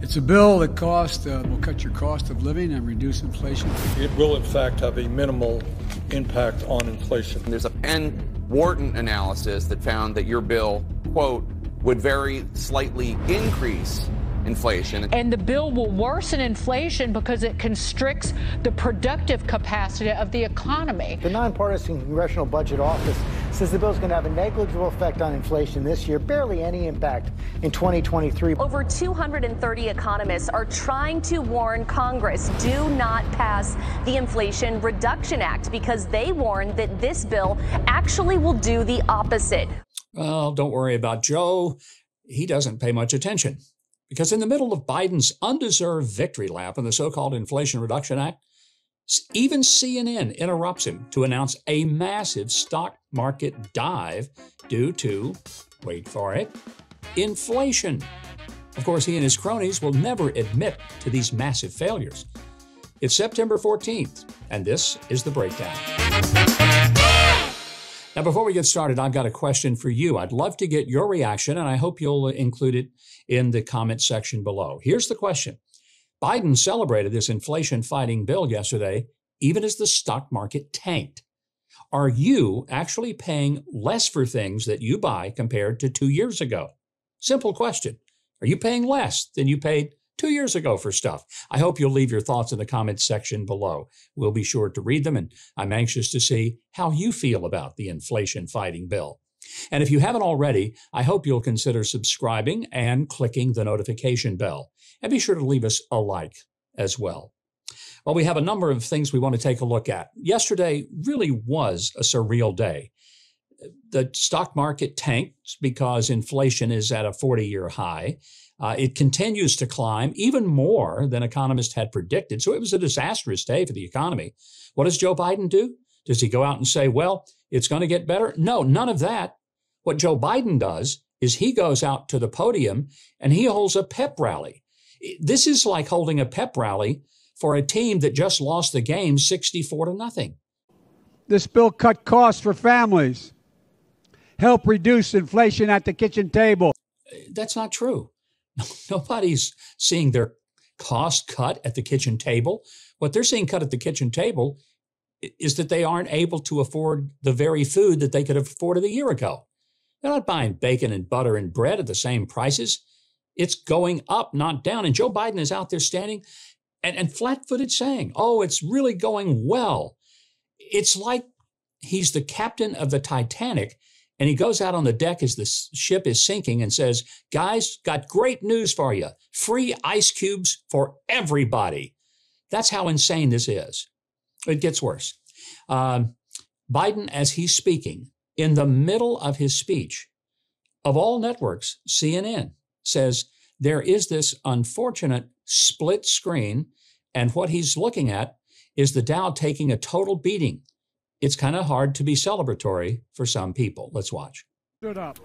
It's a bill that will cut your cost of living and reduce inflation. It will, in fact, have a minimal impact on inflation. There's a Penn Wharton analysis that found that your bill, quote, would very slightly increase inflation. And the bill will worsen inflation because it constricts the productive capacity of the economy. The nonpartisan Congressional Budget Office says the bill is going to have a negligible effect on inflation this year, barely any impact in 2023. Over 230 economists are trying to warn Congress, do not pass the Inflation Reduction Act, because they warn that this bill actually will do the opposite. Well, don't worry about Joe. He doesn't pay much attention. Because in the middle of Biden's undeserved victory lap in the so-called Inflation Reduction Act, even CNN interrupts him to announce a massive stock market dive due to, wait for it, inflation. Of course, he and his cronies will never admit to these massive failures. It's September 14th, and this is The Breakdown. Now, before we get started, I've got a question for you. I'd love to get your reaction, and I hope you'll include it in the comment section below. Here's the question. Biden celebrated this inflation-fighting bill yesterday, even as the stock market tanked. Are you actually paying less for things that you buy compared to 2 years ago? Simple question. Are you paying less than you paid 2 years ago for stuff? I hope you'll leave your thoughts in the comments section below. We'll be sure to read them, and I'm anxious to see how you feel about the inflation-fighting bill. And if you haven't already, I hope you'll consider subscribing and clicking the notification bell. And be sure to leave us a like as well. Well, we have a number of things we want to take a look at. Yesterday really was a surreal day. The stock market tanked because inflation is at a 40-year high. It continues to climb even more than economists had predicted. So it was a disastrous day for the economy. What does Joe Biden do? Does he go out and say, well, it's going to get better? No, none of that. What Joe Biden does is he goes out to the podium and he holds a pep rally. This is like holding a pep rally for a team that just lost the game 64-0. This bill cut costs for families, help reduce inflation at the kitchen table. That's not true. Nobody's seeing their cost cut at the kitchen table. What they're seeing cut at the kitchen table is that they aren't able to afford the very food that they could have afforded a year ago. They're not buying bacon and butter and bread at the same prices. It's going up, not down. And Joe Biden is out there standing and flat-footed saying, oh, it's really going well. It's like he's the captain of the Titanic, and he goes out on the deck as the ship is sinking and says, guys, got great news for you. Free ice cubes for everybody. That's how insane this is. It gets worse. Biden, as he's speaking, in the middle of his speech, of all networks, CNN says there is this unfortunate split screen, and what he's looking at is the Dow taking a total beating. It's kind of hard to be celebratory for some people. Let's watch. Stood up.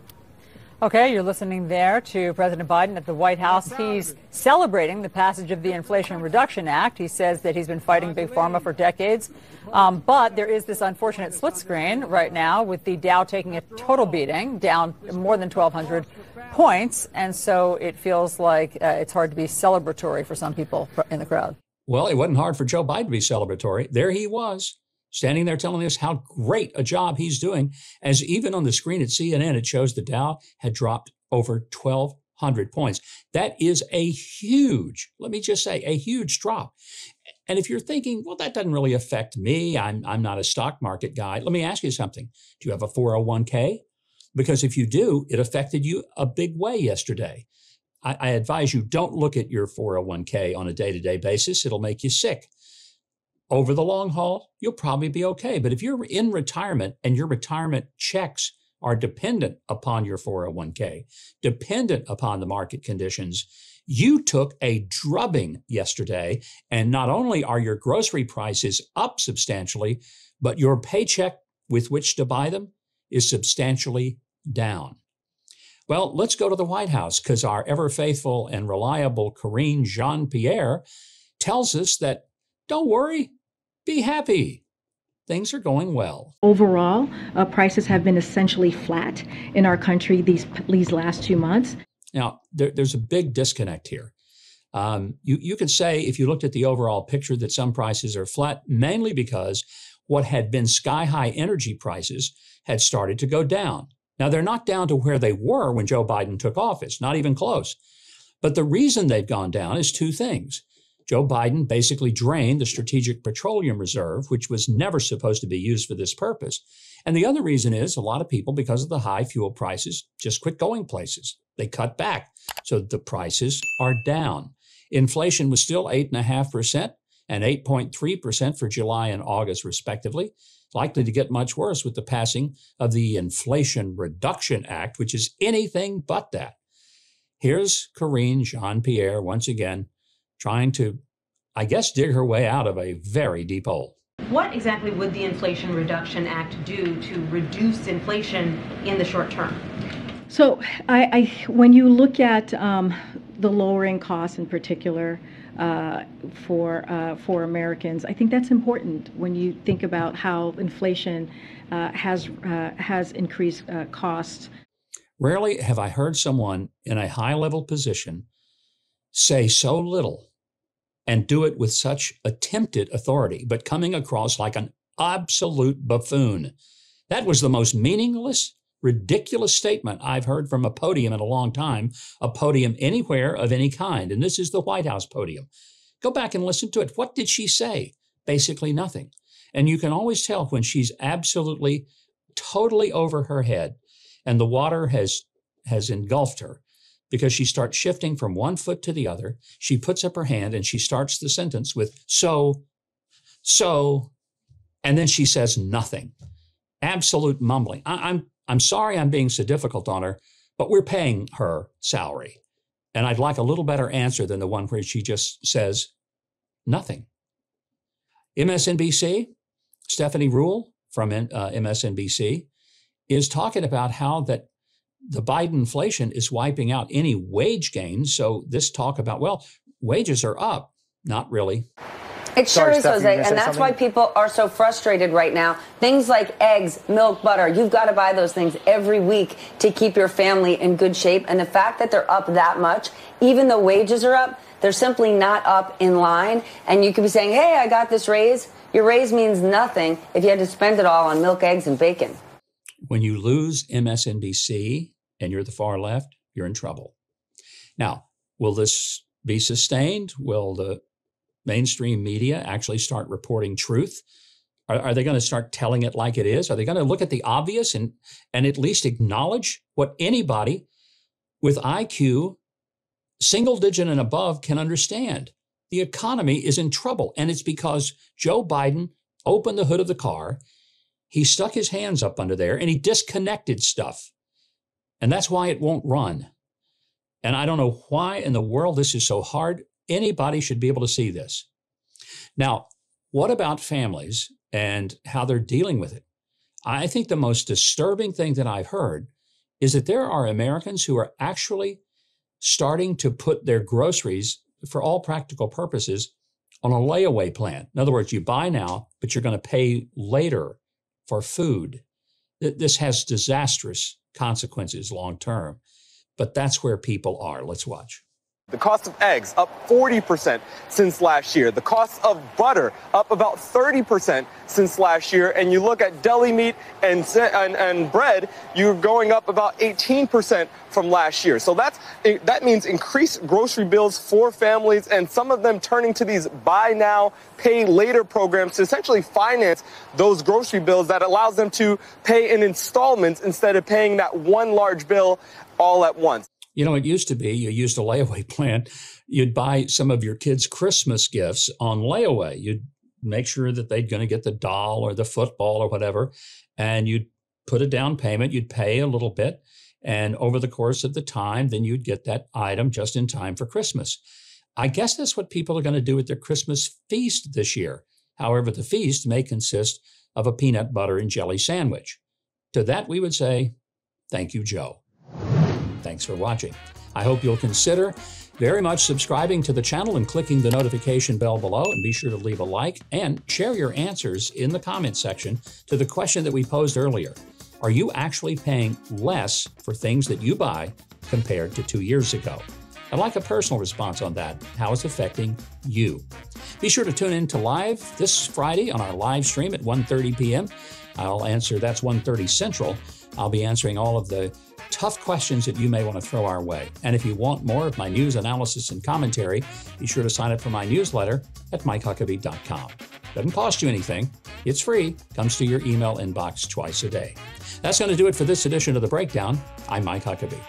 Okay, you're listening there to President Biden at the White House. He's celebrating the passage of the Inflation Reduction Act. He says that he's been fighting Big Pharma for decades. But there is this unfortunate split screen right now with the Dow taking a total beating, down more than 1,200 points. And so it feels like it's hard to be celebratory for some people in the crowd. Well, it wasn't hard for Joe Biden to be celebratory. There he was, standing there telling us how great a job he's doing, as even on the screen at CNN, it shows the Dow had dropped over 1,200 points. That is a huge, let me just say, a huge drop. And if you're thinking, well, that doesn't really affect me, I'm not a stock market guy, let me ask you something. Do you have a 401k? Because if you do, it affected you a big way yesterday. I advise you don't look at your 401k on a day-to-day basis. It'll make you sick. Over the long haul, you'll probably be okay. But if you're in retirement and your retirement checks are dependent upon your 401k, dependent upon the market conditions, you took a drubbing yesterday. And not only are your grocery prices up substantially, but your paycheck with which to buy them is substantially down. Well, let's go to the White House, because our ever faithful and reliable Karine Jean-Pierre tells us that, don't worry, be happy. Things are going well. Overall, prices have been essentially flat in our country these last 2 months. Now, there's a big disconnect here. You could say, if you looked at the overall picture, that some prices are flat, mainly because what had been sky-high energy prices had started to go down. Now, they're not down to where they were when Joe Biden took office, not even close. But the reason they've gone down is two things. Joe Biden basically drained the Strategic Petroleum Reserve, which was never supposed to be used for this purpose. And the other reason is a lot of people, because of the high fuel prices, just quit going places. They cut back. So the prices are down. Inflation was still 8.5% and 8.3% for July and August, respectively. Likely to get much worse with the passing of the Inflation Reduction Act, which is anything but that. Here's Karine Jean-Pierre once again trying to, I guess, dig her way out of a very deep hole. What exactly would the Inflation Reduction Act do to reduce inflation in the short term? So when you look at the lowering costs in particular for Americans, I think that's important when you think about how inflation has increased costs. Rarely have I heard someone in a high-level position say so little and do it with such attempted authority, but coming across like an absolute buffoon. That was the most meaningless, ridiculous statement I've heard from a podium in a long time, a podium anywhere of any kind. And this is the White House podium. Go back and listen to it. What did she say? Basically nothing. And you can always tell when she's absolutely, totally over her head and the water has engulfed her, because she starts shifting from one foot to the other. She puts up her hand and she starts the sentence with so, and then she says nothing. Absolute mumbling. I'm sorry I'm being so difficult on her, but we're paying her salary. And I'd like a little better answer than the one where she just says nothing. MSNBC, Stephanie Ruhle from MSNBC, is talking about how that the Biden inflation is wiping out any wage gains. So this talk about, well, wages are up. Not really. It sure is, Jose, and that's why people are so frustrated right now. Things like eggs, milk, butter, you've got to buy those things every week to keep your family in good shape. And the fact that they're up that much, even though wages are up, they're simply not up in line. And you could be saying, hey, I got this raise. Your raise means nothing if you had to spend it all on milk, eggs, and bacon. When you lose MSNBC and you're the far left, you're in trouble. Now, will this be sustained? Will the mainstream media actually start reporting truth? Are they going to start telling it like it is? Are they going to look at the obvious and at least acknowledge what anybody with IQ single digit and above can understand? The economy is in trouble, and it's because Joe Biden opened the hood of the car. He stuck his hands up under there and he disconnected stuff. And that's why it won't run. And I don't know why in the world this is so hard. Anybody should be able to see this. Now, what about families and how they're dealing with it? I think the most disturbing thing that I've heard is that there are Americans who are actually starting to put their groceries, for all practical purposes, on a layaway plan. In other words, you buy now, but you're going to pay later for food. This has disastrous consequences long term, but that's where people are. Let's watch. The cost of eggs up 40% since last year. The cost of butter up about 30% since last year. And you look at deli meat and bread, you're going up about 18% from last year. So that means increased grocery bills for families, and some of them turning to these buy now, pay later programs to essentially finance those grocery bills that allows them to pay in installments instead of paying that one large bill all at once. You know, it used to be you used a layaway plan. You'd buy some of your kids' Christmas gifts on layaway. You'd make sure that they're going to get the doll or the football or whatever, and you'd put a down payment. You'd pay a little bit, and over the course of the time, then you'd get that item just in time for Christmas. I guess that's what people are going to do at their Christmas feast this year. However, the feast may consist of a peanut butter and jelly sandwich. To that, we would say, thank you, Joe. Thanks for watching. I hope you'll consider very much subscribing to the channel and clicking the notification bell below, and be sure to leave a like and share your answers in the comment section to the question that we posed earlier. Are you actually paying less for things that you buy compared to 2 years ago? I'd like a personal response on that, how it's affecting you. Be sure to tune in to live this Friday on our live stream at 1:30 p.m. I'll answer, that's 1:30 Central. I'll be answering all of the tough questions that you may want to throw our way. And if you want more of my news analysis and commentary, be sure to sign up for my newsletter at MikeHuckabee.com. Doesn't cost you anything. It's free. Comes to your email inbox twice a day. That's going to do it for this edition of The Breakdown. I'm Mike Huckabee.